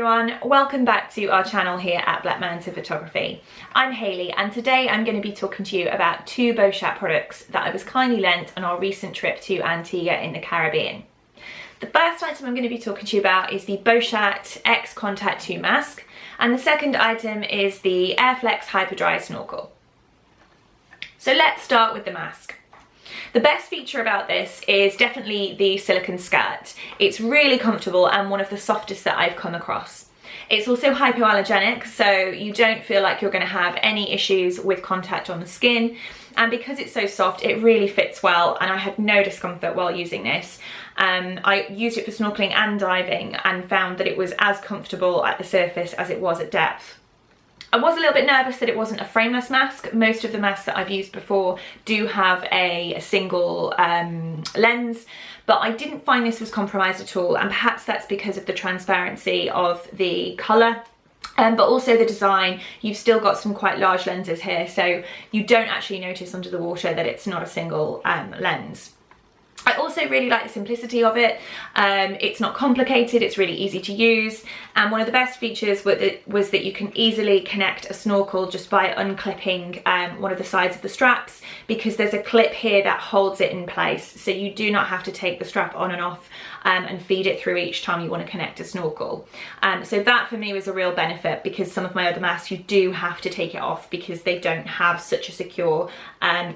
everyone, welcome back to our channel here at Manta Photography. I'm Hayley and today I'm going to be talking to you about two Beuchat products that I was kindly lent on our recent trip to Antigua in the Caribbean. The first item I'm going to be talking to you about is the Beuchat X Contact 2 mask, and the second item is the Airflex Hyper-Dry snorkel. So let's start with the mask. The best feature about this is definitely the silicone skirt. It's really comfortable and one of the softest that I've come across. It's also hypoallergenic, so you don't feel like you're going to have any issues with contact on the skin. And because it's so soft, it really fits well, and I had no discomfort while using this. I used it for snorkeling and diving and found that it was as comfortable at the surface as it was at depth. I was a little bit nervous that it wasn't a frameless mask. Most of the masks that I've used before do have a single lens, but I didn't find this was compromised at all, and perhaps that's because of the transparency of the colour. But also the design. You've still got some quite large lenses here, so you don't actually notice under the water that it's not a single lens. I also really like the simplicity of it. It's not complicated, it's really easy to use, and one of the best features was that you can easily connect a snorkel just by unclipping one of the sides of the straps, because there's a clip here that holds it in place, so you do not have to take the strap on and off and feed it through each time you want to connect a snorkel. So that for me was a real benefit, because some of my other masks you do have to take it off because they don't have such a secure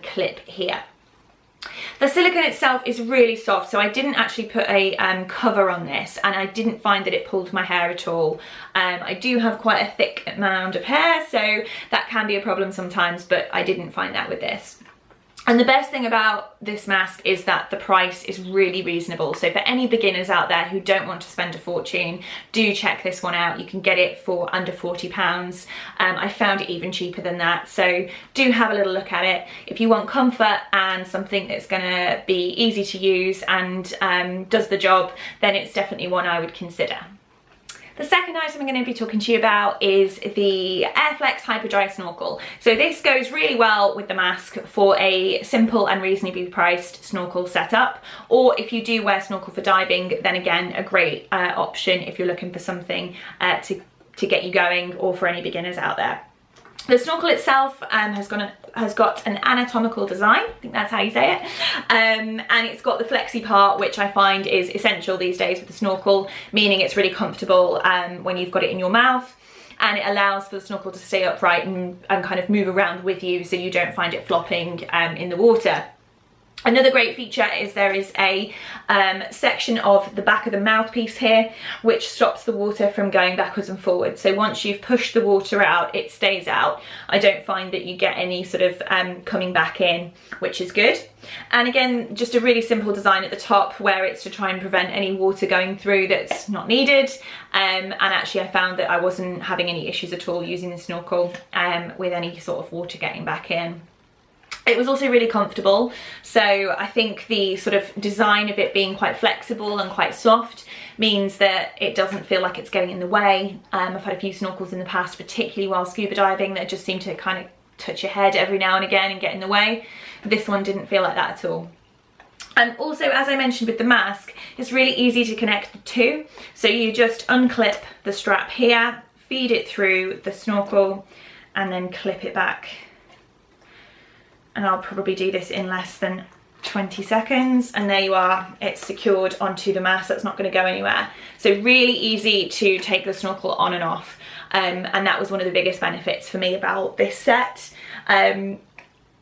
clip here. The silicone itself is really soft, so I didn't actually put a cover on this, and I didn't find that it pulled my hair at all. I do have quite a thick amount of hair, so that can be a problem sometimes, but I didn't find that with this. And the best thing about this mask is that the price is really reasonable. So for any beginners out there who don't want to spend a fortune, do check this one out. You can get it for under £40. I found it even cheaper than that. So do have a little look at it. If you want comfort and something that's gonna be easy to use and does the job, then it's definitely one I would consider. The second item I'm going to be talking to you about is the Airflex Hyper-Dry snorkel. So this goes really well with the mask for a simple and reasonably priced snorkel setup, or if you do wear snorkel for diving, then again a great option if you're looking for something to get you going, or for any beginners out there. The snorkel itself has got an anatomical design, I think that's how you say it, and it's got the flexi part, which I find is essential these days with the snorkel, meaning it's really comfortable when you've got it in your mouth, and it allows for the snorkel to stay upright and kind of move around with you, so you don't find it flopping in the water. Another great feature is there is a section of the back of the mouthpiece here which stops the water from going backwards and forwards. So once you've pushed the water out, it stays out. I don't find that you get any sort of coming back in, which is good. And again, just a really simple design at the top where it's to try and prevent any water going through that's not needed. And actually I found that I wasn't having any issues at all using the snorkel with any sort of water getting back in. It was also really comfortable, so I think the sort of design of it being quite flexible and quite soft means that it doesn't feel like it's getting in the way. I've had a few snorkels in the past, particularly while scuba diving, that just seem to kind of touch your head every now and again and get in the way. This one didn't feel like that at all. And also, as I mentioned with the mask, it's really easy to connect the two. So you just unclip the strap here, feed it through the snorkel, and then clip it back. And I'll probably do this in less than 20 seconds, and there you are, it's secured onto the mask. That's not going to go anywhere. So really easy to take the snorkel on and off, and that was one of the biggest benefits for me about this set. And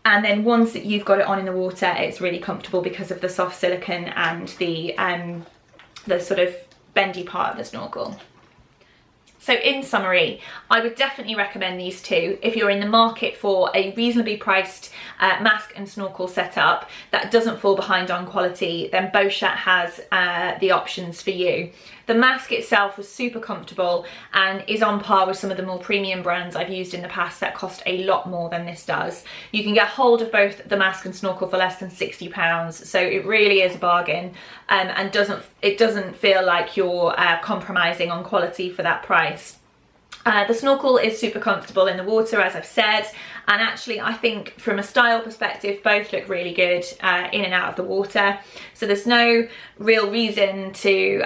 then once that you've got it on in the water, it's really comfortable because of the soft silicone and the sort of bendy part of the snorkel. So in summary, I would definitely recommend these two if you're in the market for a reasonably priced mask and snorkel setup that doesn't fall behind on quality. Then Beuchat has the options for you. The mask itself was super comfortable and is on par with some of the more premium brands I've used in the past that cost a lot more than this does. You can get hold of both the mask and snorkel for less than £60, so it really is a bargain, and it doesn't feel like you're compromising on quality for that price. The Snorkel is super comfortable in the water, as I've said, and actually I think from a style perspective both look really good in and out of the water, so there's no real reason to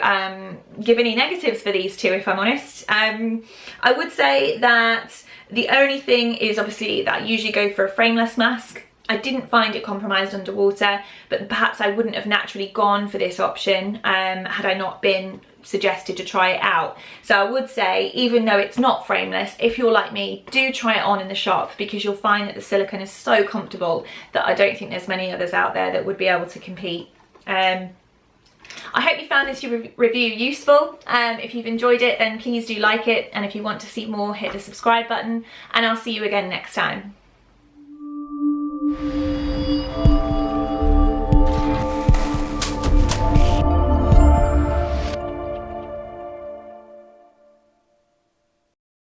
give any negatives for these two, if I'm honest. I would say that the only thing is obviously that I usually go for a frameless mask. I didn't find it compromised underwater, but perhaps I wouldn't have naturally gone for this option had I not been suggested to try it out. So I would say, even though it's not frameless, if you're like me, do try it on in the shop, because you'll find that the silicone is so comfortable that I don't think there's many others out there that would be able to compete. I hope you found this review useful. If you've enjoyed it, then please do like it, and if you want to see more, hit the subscribe button, and I'll see you again next time.